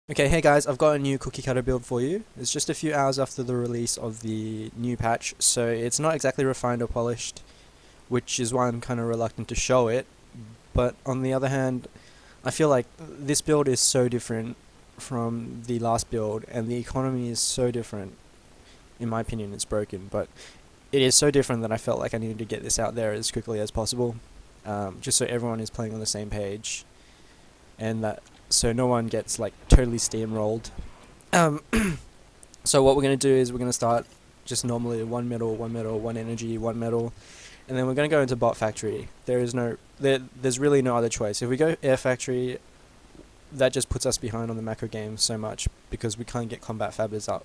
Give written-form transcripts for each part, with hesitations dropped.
Okay, hey guys, I've got a new cookie cutter build for you. It's just a few hours after the release of the new patch, so it's not exactly refined or polished, which is why I'm kind of reluctant to show it. But on the other hand, I feel like this build is so different from the last build, and the economy is so different. In my opinion, it's broken, but it is so different that I felt like I needed to get this out there as quickly as possible, just so everyone is playing on the same page, and that so no one gets like totally steamrolled. Um, so what we're gonna do is we're gonna start just normally one metal, one energy, one metal, and then we're gonna go into bot factory. There's really no other choice. If we go air factory, that just puts us behind on the macro game so much because we can't get combat fabbers up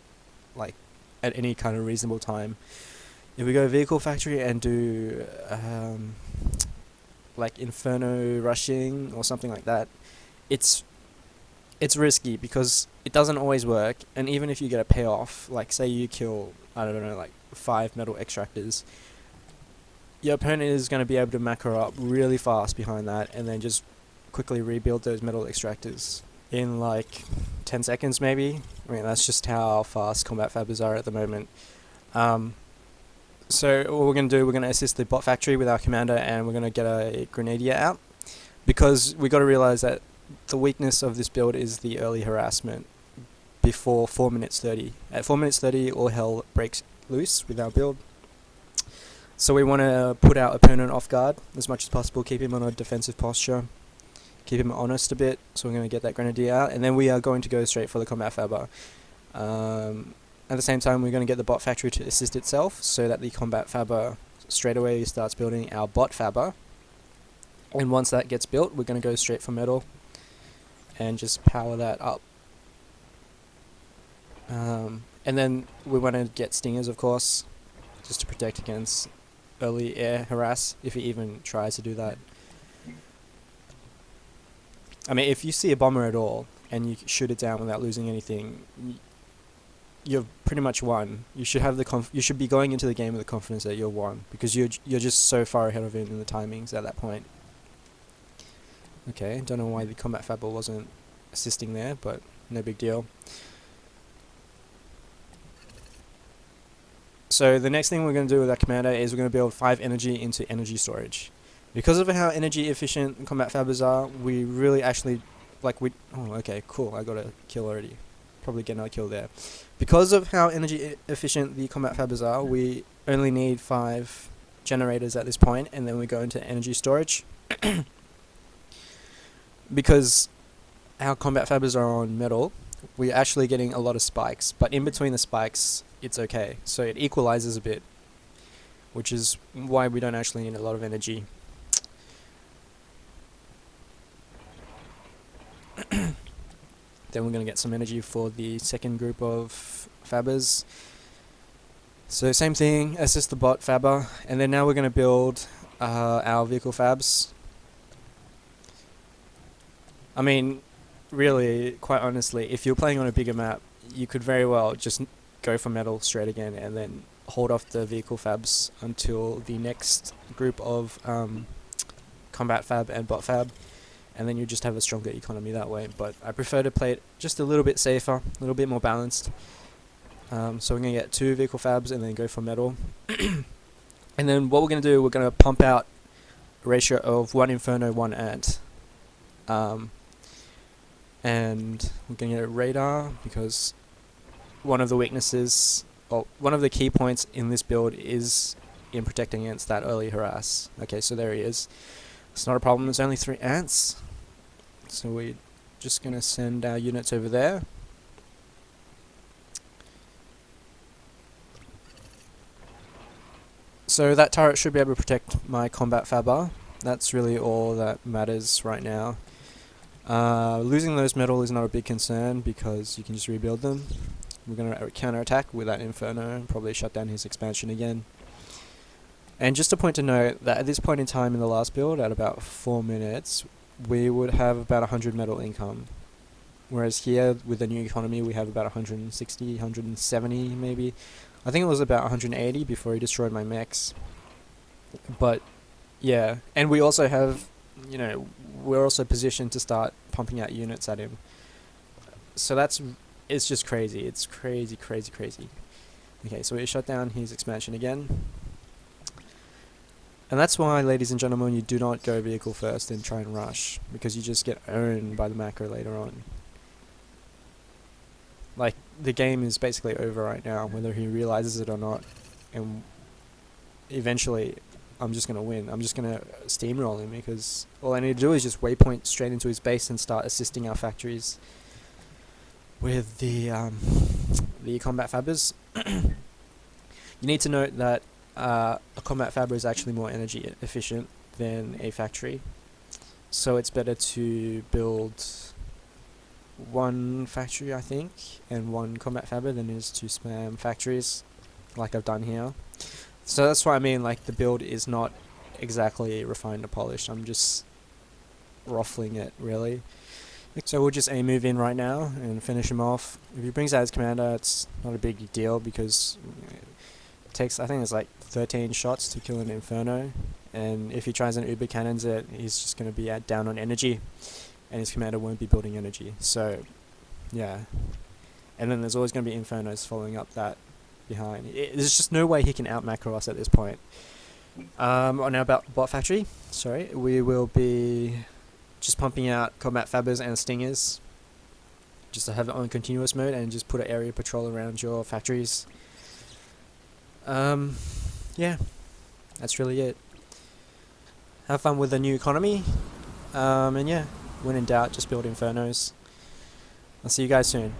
like at any kind of reasonable time. If we go vehicle factory and do like inferno rushing or something like that, it's risky because it doesn't always work, and even if you get a payoff, like say you kill, I don't know, like 5 metal extractors, your opponent is going to be able to macro up really fast behind that and then just quickly rebuild those metal extractors in like 10 seconds maybe. I mean, that's just how fast combat fabbers are at the moment. So what we're going to do, we're going to assist the bot factory with our commander, and we're going to get a grenadier out, because we got to realize that the weakness of this build is the early harassment before 4 minutes 30. At 4 minutes 30, all hell breaks loose with our build. So we want to put our opponent off guard as much as possible, keep him on a defensive posture, keep him honest a bit. So we're going to get that grenadier out, and then we are going to go straight for the combat fabber. At the same time, we're going to get the bot factory to assist itself so that the combat fabber straight away starts building our bot fabber. And once that gets built, we're going to go straight for metal and just power that up. And then we want to get stingers, of course, just to protect against early air harass, if he even tries to do that. I mean, if you see a bomber at all and you shoot it down without losing anything, you've pretty much won. You should have you should be going into the game with the confidence that you've won, because you're just so far ahead of him in the timings at that point. Okay, don't know why the combat fabber wasn't assisting there, but no big deal. So the next thing we're going to do with our commander is we're going to build 5 energy into energy storage. Because of how energy efficient combat fabbers are, we really actually, oh okay, cool, I got a kill already. Probably get another kill there. Because of how energy efficient the combat fabbers are, we only need 5 generators at this point, and then we go into energy storage. Because our combat fabbers are on metal, we're actually getting a lot of spikes, but in between the spikes, it's okay. So it equalizes a bit, which is why we don't actually need a lot of energy. Then we're going to get some energy for the second group of fabbers. So same thing, assist the bot fabber, and then now we're going to build our vehicle fabs. I mean, really, quite honestly, if you're playing on a bigger map, you could very well just go for metal straight again and then hold off the vehicle fabs until the next group of combat fab and bot fab, and then you just have a stronger economy that way. But I prefer to play it just a little bit safer, a little bit more balanced. So we're going to get 2 vehicle fabs and then go for metal. And then what we're going to do, we're going to pump out a ratio of 1 inferno, 1 ant. And we're going to get a radar, because one of the weaknesses, or one of the key points in this build is in protecting against that early harass. Okay, so there he is. It's not a problem, it's only 3 ants. So we're just going to send our units over there. So that turret should be able to protect my combat fabber. That's really all that matters right now. Losing those metal is not a big concern because you can just rebuild them. We're going to counter-attack with that inferno and probably shut down his expansion again. And just a point to note that at this point in time in the last build, at about 4 minutes, we would have about 100 metal income. Whereas here, with the new economy, we have about 160, 170 maybe. I think it was about 180 before he destroyed my mechs. But yeah, and we also have, you know, we're also positioned to start pumping out units at him. So it's just crazy. It's crazy, crazy, crazy. Okay, so we shut down his expansion again. And that's why, ladies and gentlemen, you do not go vehicle first and try and rush, because you just get owned by the macro later on. Like, the game is basically over right now, whether he realizes it or not, and eventually I'm just going to win. I'm just going to steamroll him, because all I need to do is just waypoint straight into his base and start assisting our factories with the combat fabbers. You need to note that a combat fabber is actually more energy efficient than a factory, so it's better to build one factory, I think, and one combat fabber than it is to spam factories like I've done here. So that's what I mean, like, the build is not exactly refined or polished. I'm just ruffling it, really. So we'll just move in right now and finish him off. If he brings out his commander, it's not a big deal, because it takes, I think it's like 13 shots to kill an Inferno, and if he tries and Uber cannons it, he's just going to be down on energy, and his commander won't be building energy. So, yeah. And then there's always going to be Infernos following up that behind. There's just no way he can out-macro us at this point. On our bot factory, sorry, we will be just pumping out combat fabbers and stingers, just to have it on continuous mode, and just put an area patrol around your factories. Yeah, that's really it. Have fun with the new economy, and yeah, when in doubt, just build Infernos. I'll see you guys soon.